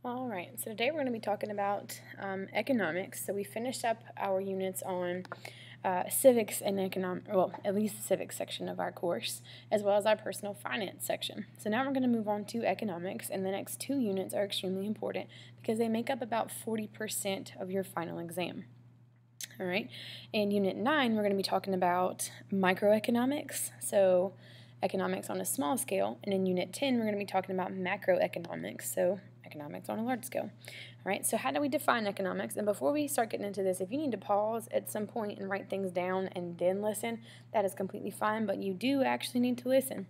All right, so today we're going to be talking about economics. So we finished up our units on civics and well, at least the civics section of our course, as well as our personal finance section. So now we're going to move on to economics, and the next two units are extremely important because they make up about 40% of your final exam. All right, in Unit 9, we're going to be talking about microeconomics, so economics on a small scale, and in Unit 10, we're going to be talking about macroeconomics, so economics on a large scale. All right, so how do we define economics? And before we start getting into this, if you need to pause at some point and write things down and then listen, that is completely fine, but you do actually need to listen.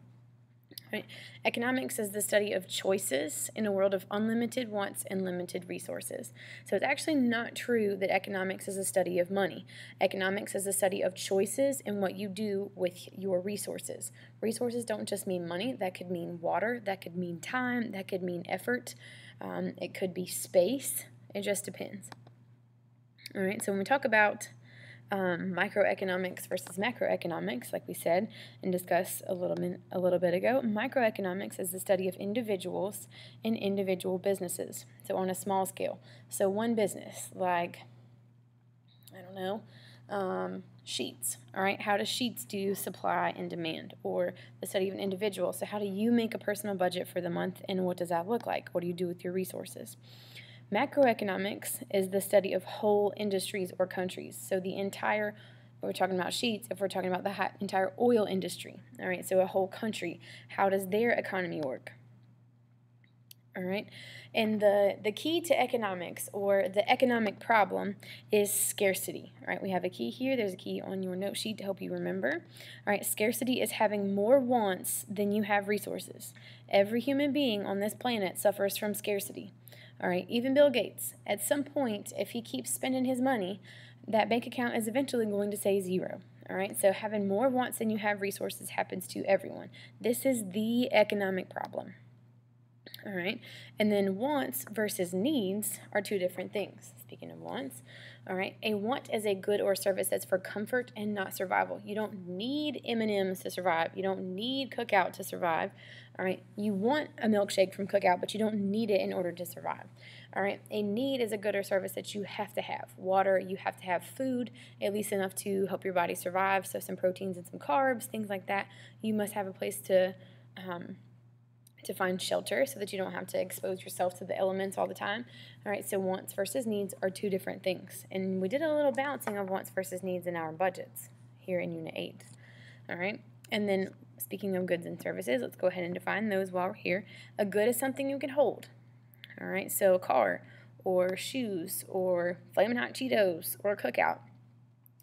Right. Economics is the study of choices in a world of unlimited wants and limited resources. So it's actually not true that economics is a study of money. Economics is a study of choices and what you do with your resources. Resources don't just mean money. That could mean water. That could mean time. That could mean effort. It could be space. It just depends. All right, so when we talk about microeconomics versus macroeconomics, like we said and discussed a little bit ago, microeconomics is the study of individuals and individual businesses, so on a small scale. So one business, like, I don't know, sheets, all right? How does sheets do supply and demand? Or the study of an individual, so how do you make a personal budget for the month, and what does that look like? What do you do with your resources? Macroeconomics is the study of whole industries or countries. So the entire, if we're talking about sheets, if we're talking about the entire oil industry, all right, so a whole country, how does their economy work? All right, and the key to economics, or the economic problem, is scarcity. All right, we have a key here. There's a key on your note sheet to help you remember. All right, scarcity is having more wants than you have resources. Every human being on this planet suffers from scarcity. All right, even Bill Gates, at some point, if he keeps spending his money, that bank account is eventually going to say zero. All right, so having more wants than you have resources happens to everyone. This is the economic problem. All right, and then wants versus needs are two different things. Speaking of wants, all right, a want is a good or service that's for comfort and not survival. You don't need M&Ms to survive. You don't need Cookout to survive. All right, you want a milkshake from Cookout, but you don't need it in order to survive. All right, a need is a good or service that you have to have. Water, you have to have food, at least enough to help your body survive, so some proteins and some carbs, things like that. You must have a place to find shelter so that you don't have to expose yourself to the elements all the time. All right, so wants versus needs are two different things. And we did a little balancing of wants versus needs in our budgets here in Unit 8. All right, and then speaking of goods and services, let's go ahead and define those while we're here. A good is something you can hold. All right, so a car or shoes or Flamin' Hot Cheetos or a Cookout.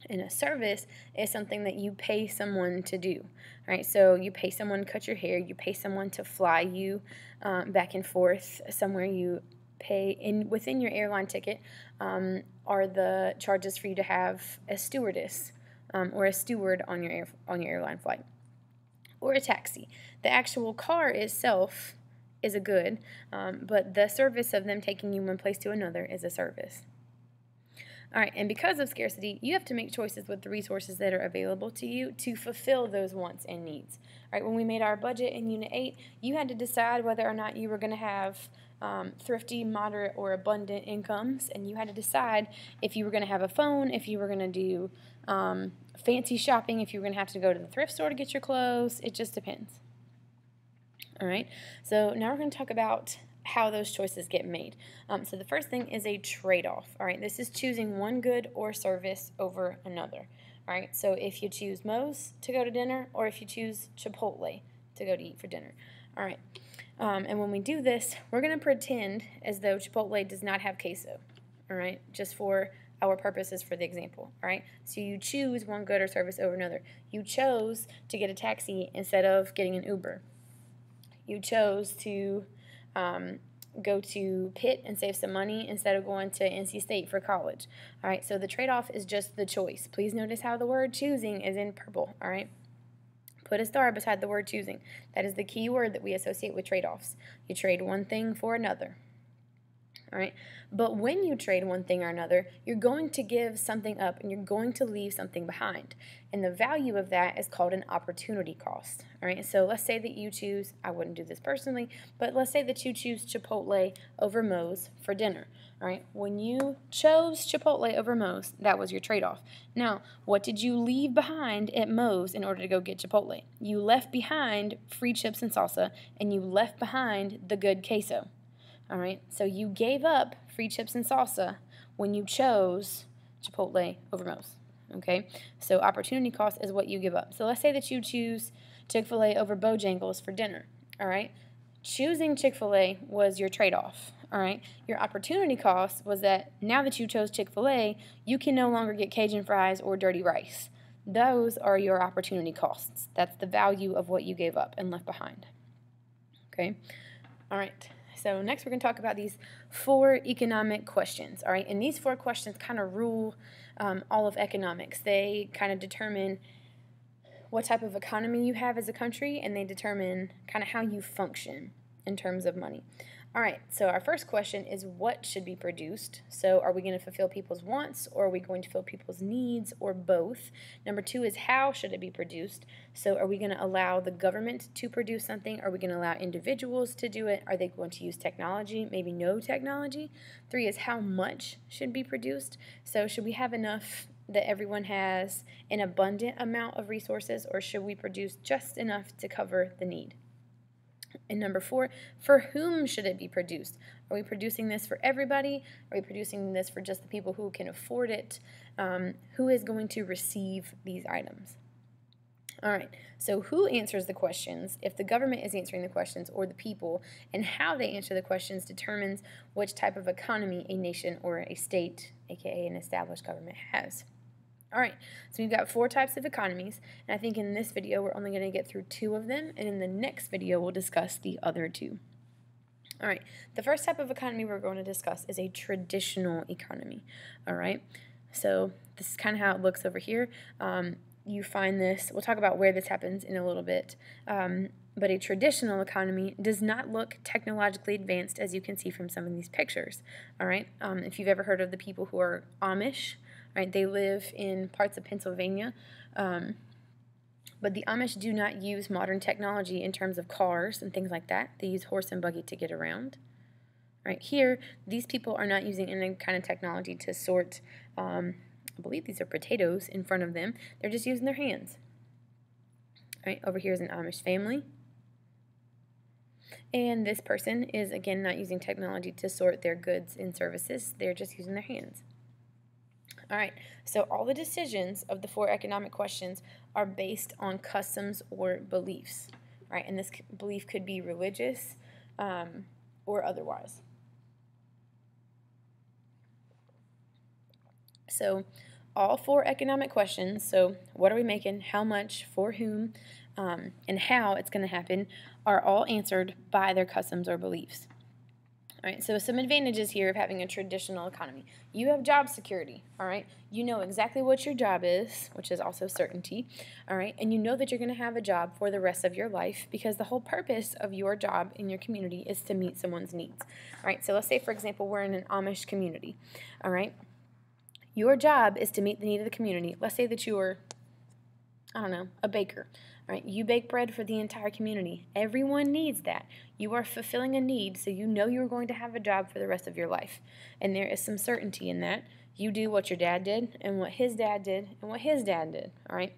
And a service is something that you pay someone to do, right? So you pay someone to cut your hair, you pay someone to fly you back and forth somewhere. You pay within your airline ticket are the charges for you to have a stewardess or a steward on your airline flight, or a taxi. The actual car itself is a good, but the service of them taking you one place to another is a service. All right, and because of scarcity, you have to make choices with the resources that are available to you to fulfill those wants and needs. All right, when we made our budget in Unit 8, you had to decide whether or not you were going to have thrifty, moderate, or abundant incomes, and you had to decide if you were going to have a phone, if you were going to do fancy shopping, if you were going to have to go to the thrift store to get your clothes. It just depends. All right, so now we're going to talk about how those choices get made. So the first thing is a trade-off. All right, this is choosing one good or service over another. All right, so if you choose Moe's to go to dinner, or if you choose Chipotle to go to eat for dinner. All right, and when we do this, we're going to pretend as though Chipotle does not have queso. All right, just for our purposes for the example. All right, so you choose one good or service over another. You chose to get a taxi instead of getting an Uber. You chose to go to Pitt and save some money instead of going to NC State for college. All right, so the trade-off is just the choice. Please notice how the word choosing is in purple. All right, put a star beside the word choosing. That is the key word that we associate with trade-offs. You trade one thing for another. All right. But when you trade one thing or another, you're going to give something up and you're going to leave something behind. And the value of that is called an opportunity cost. All right. So let's say that you choose, I wouldn't do this personally, but let's say that you choose Chipotle over Moe's for dinner. All right. When you chose Chipotle over Moe's, that was your trade-off. Now, what did you leave behind at Moe's in order to go get Chipotle? You left behind free chips and salsa, and you left behind the good queso. All right, so you gave up free chips and salsa when you chose Chipotle over Moe's. Okay, so opportunity cost is what you give up. So let's say that you choose Chick-fil-A over Bojangles for dinner. All right, choosing Chick-fil-A was your trade-off. All right, your opportunity cost was that now that you chose Chick-fil-A, you can no longer get Cajun fries or dirty rice. Those are your opportunity costs. That's the value of what you gave up and left behind. Okay, all right. So next we're going to talk about these 4 economic questions, all right? And these 4 questions kind of rule all of economics. They kind of determine what type of economy you have as a country, and they determine kind of how you function in terms of money. All right, so our first question is what should be produced? So are we going to fulfill people's wants, or are we going to fulfill people's needs, or both? Number 2 is how should it be produced? So are we going to allow the government to produce something? Are we going to allow individuals to do it? Are they going to use technology, maybe no technology? 3 is how much should be produced? So should we have enough that everyone has an abundant amount of resources, or should we produce just enough to cover the need? And number 4, for whom should it be produced? Are we producing this for everybody? Are we producing this for just the people who can afford it? Who is going to receive these items? All right, so who answers the questions? If the government is answering the questions or the people, and how they answer the questions determines which type of economy a nation or a state, aka an established government, has. All right, so we've got 4 types of economies, and I think in this video we're only going to get through 2 of them, and in the next video we'll discuss the other 2. All right, the first type of economy we're going to discuss is a traditional economy. All right, so this is kind of how it looks over here. You find this, we'll talk about where this happens in a little bit, but a traditional economy does not look technologically advanced, as you can see from some of these pictures. All right, if you've ever heard of the people who are Amish, right, they live in parts of Pennsylvania, but the Amish do not use modern technology in terms of cars and things like that. They use horse and buggy to get around. Right here, these people are not using any kind of technology to sort, I believe these are potatoes in front of them. They're just using their hands. Right, over here is an Amish family. And this person is, again, not using technology to sort their goods and services. They're just using their hands. All right, so all the decisions of the 4 economic questions are based on customs or beliefs, right? And this belief could be religious or otherwise. So all 4 economic questions, so what are we making, how much, for whom, and how it's going to happen, are all answered by their customs or beliefs. All right, so some advantages here of having a traditional economy. You have job security, all right? You know exactly what your job is, which is also certainty, all right? And you know that you're going to have a job for the rest of your life because the whole purpose of your job in your community is to meet someone's needs, all right? So let's say, for example, we're in an Amish community, all right? Your job is to meet the need of the community. Let's say that you're, I don't know, a baker. All right, you bake bread for the entire community. Everyone needs that. You are fulfilling a need, so you know you're going to have a job for the rest of your life. And there is some certainty in that. You do what your dad did, and what his dad did, and what his dad did. All right,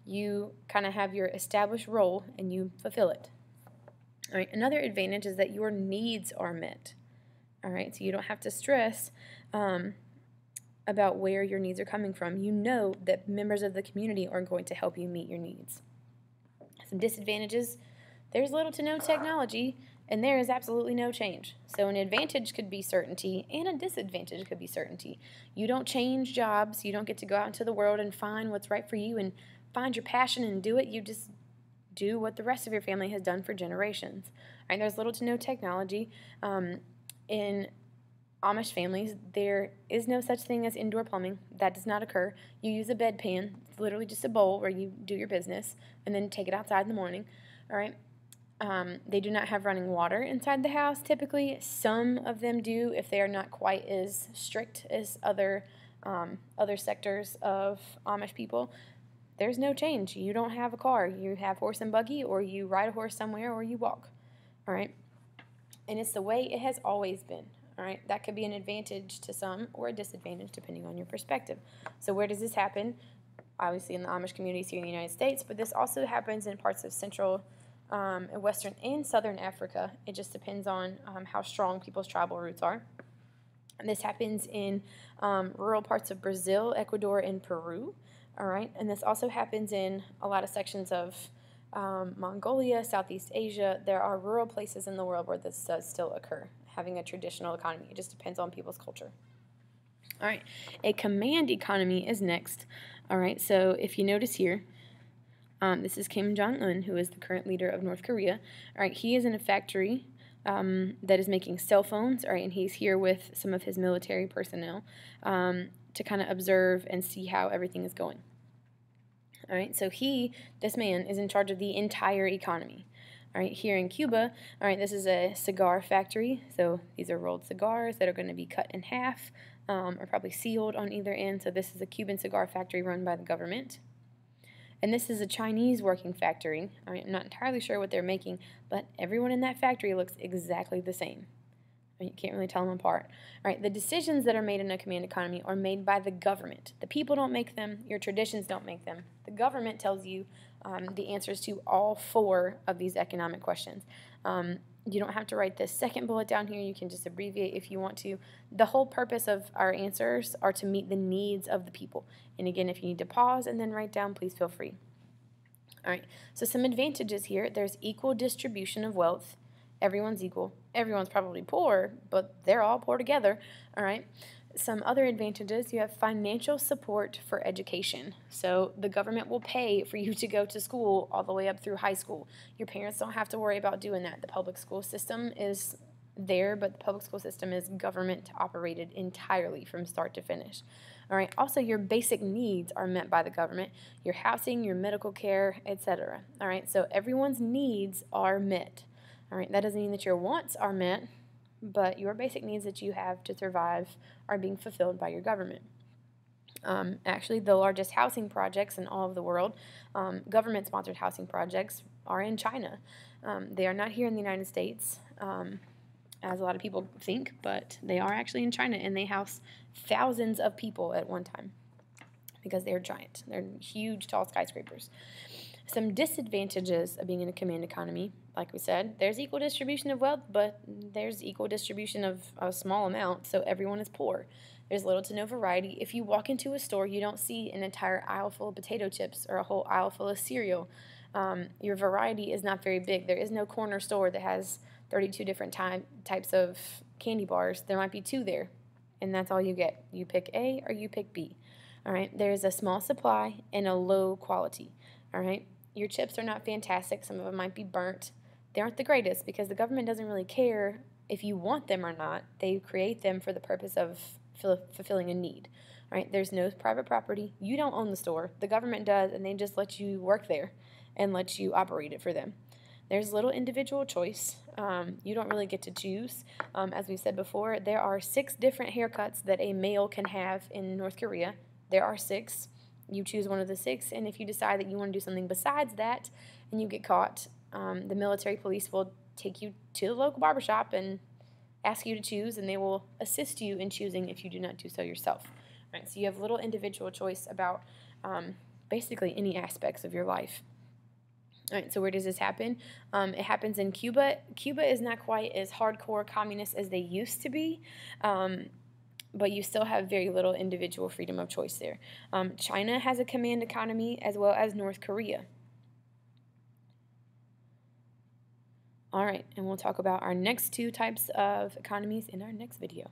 you kind of have your established role, and you fulfill it. All right, another advantage is that your needs are met. All right, so you don't have to stress about where your needs are coming from. You know that members of the community are going to help you meet your needs. Some disadvantages, there's little to no technology, and there is absolutely no change. So an advantage could be certainty, and a disadvantage could be certainty. You don't change jobs. You don't get to go out into the world and find what's right for you and find your passion and do it. You just do what the rest of your family has done for generations. Right? There's little to no technology. In Amish families, there is no such thing as indoor plumbing. That does not occur. You use a bedpan. It's literally just a bowl where you do your business and then take it outside in the morning. All right. They do not have running water inside the house typically. Some of them do if they are not quite as strict as other sectors of Amish people. There's no change. You don't have a car. You have horse and buggy, or you ride a horse somewhere, or you walk. All right? And it's the way it has always been. All right? That could be an advantage to some or a disadvantage depending on your perspective. So where does this happen? Obviously in the Amish communities here in the United States, but this also happens in parts of Central, Western, and Southern Africa. It just depends on how strong people's tribal roots are. And this happens in rural parts of Brazil, Ecuador, and Peru. All right, and this also happens in a lot of sections of Mongolia, Southeast Asia. There are rural places in the world where this does still occur, having a traditional economy. It just depends on people's culture. All right, a command economy is next. All right, so if you notice here, this is Kim Jong-un, who is the current leader of North Korea. All right, he is in a factory that is making cell phones. All right, and he's here with some of his military personnel to kind of observe and see how everything is going. All right, so this man is in charge of the entire economy. All right, here in Cuba, all right, this is a cigar factory. So these are rolled cigars that are going to be cut in half or probably sealed on either end. So this is a Cuban cigar factory run by the government. And this is a Chinese working factory. All right, I'm not entirely sure what they're making, but everyone in that factory looks exactly the same. You can't really tell them apart. All right, the decisions that are made in a command economy are made by the government. The people don't make them. Your traditions don't make them. The government tells you the answers to all 4 of these economic questions. You don't have to write this second bullet down here. You can just abbreviate if you want to. The whole purpose of our answers are to meet the needs of the people. And again, if you need to pause and then write down, please feel free. All right, so some advantages here. There's equal distribution of wealth. Everyone's equal. Everyone's probably poor, but they're all poor together. All right. Some other advantages, you have financial support for education. So the government will pay for you to go to school all the way up through high school. Your parents don't have to worry about doing that. The public school system is there, but the public school system is government operated entirely from start to finish. All right. Also, your basic needs are met by the government. Your housing, your medical care, etc. All right. So everyone's needs are met. All right, that doesn't mean that your wants are met, but your basic needs that you have to survive are being fulfilled by your government. Actually, the largest housing projects in all of the world, government-sponsored housing projects, are in China. They are not here in the United States, as a lot of people think, but they are actually in China, and they house thousands of people at one time because they're giant. They're huge, tall skyscrapers. Some disadvantages of being in a command economy, like we said, there's equal distribution of wealth, but there's equal distribution of a small amount, so everyone is poor. There's little to no variety. If you walk into a store, you don't see an entire aisle full of potato chips or a whole aisle full of cereal. Your variety is not very big. There is no corner store that has 32 different types of candy bars. There might be 2 there, and that's all you get. You pick A or you pick B. All right, there's a small supply and a low quality. All right. Your chips are not fantastic. Some of them might be burnt. They aren't the greatest because the government doesn't really care if you want them or not. They create them for the purpose of fulfilling a need. All right? There's no private property. You don't own the store. The government does, and they just let you work there and let you operate it for them. There's little individual choice. You don't really get to choose. As we said before, there are 6 different haircuts that a male can have in North Korea. There are 6. You choose one of the 6, and if you decide that you want to do something besides that and you get caught, the military police will take you to the local barbershop and ask you to choose, and they will assist you in choosing if you do not do so yourself. All right, so you have little individual choice about basically any aspects of your life. All right, so where does this happen? It happens in Cuba. Cuba is not quite as hardcore communist as they used to be, but you still have very little individual freedom of choice there. China has a command economy as well as North Korea. All right, and we'll talk about our next 2 types of economies in our next video.